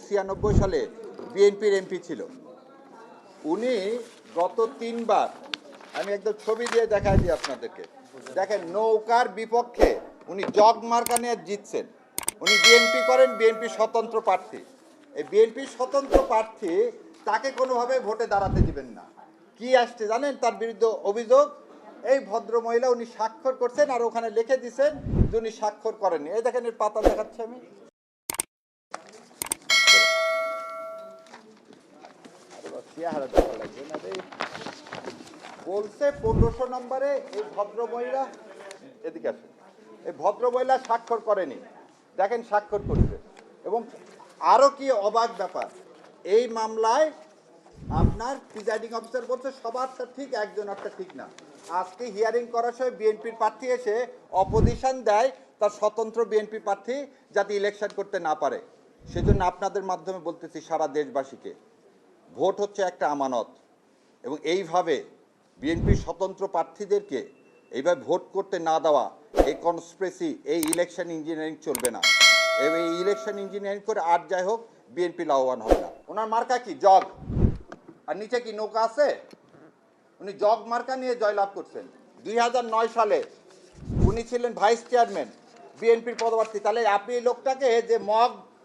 1996 সালে বিএনপির এমপি ছিল। উনি গত 3 বার, আমি একদম ছবি দিয়ে দেখাই দিই আপনাদেরকে, দেখেন নৌকার বিপক্ষে উনি জগ মার্কা নিয়ে জিতছেন। উনি বিএনপি করেন, বিএনপি স্বতন্ত্র প্রার্থী। এই বিএনপি স্বতন্ত্র প্রার্থী তাকে কোনোভাবে ভোটে দাঁড়াতে দিবেন না। কি আসছে জানেন তার বিরুদ্ধে অভিযোগ? এই ভদ্র মহিলা উনি স্বাক্ষর করছেন আর ওখানে লিখে দিয়েছেন যে উনি স্বাক্ষর করেননি। এই দেখেন এর পাতা দেখাচ্ছি আমি। বলছে 1500 নম্বরে এই ভদ্র মহিলা, এদিকে আসে, এই ভদ্র মহিলা স্বাক্ষর করেনি, দেখেন স্বাক্ষর করছে। এবং আরো কি অবাক ব্যাপার, এই মামলায় আপনার প্রিজাইডিং অফিসার বলছে সবারটা ঠিক, একজনেরটা ঠিক না। আজকে হিয়ারিং করার সময় বিএনপির প্রার্থী এসে অপোজিশন দেয় তার স্বতন্ত্র বিএনপি প্রার্থী যাতে ইলেকশন করতে না পারে। সেজন্য আপনাদের মাধ্যমে বলতেছি সারা দেশবাসীকে, ভোট হচ্ছে একটা আমানত, এবং এইভাবে বিএনপির স্বতন্ত্র প্রার্থীদেরকে এইভাবে ভোট করতে না দেওয়া, এই কনস্পিরেসি, এই ইলেকশন ইঞ্জিনিয়ারিং চলবে না। এই ইলেকশন ইঞ্জিনিয়ারিং করে আর যাই হোক বিএনপি লাভবান হবে না। ওনার মার্কা কি? জগ, আর নিচে কি নৌকা আছে? উনি জগ মার্কা নিয়ে জয়লাভ করছেন। 2009 সালে উনি ছিলেন ভাইস চেয়ারম্যান বিএনপির পদপ্রার্থী। তাহলে আপনি এই লোকটাকে যে মগ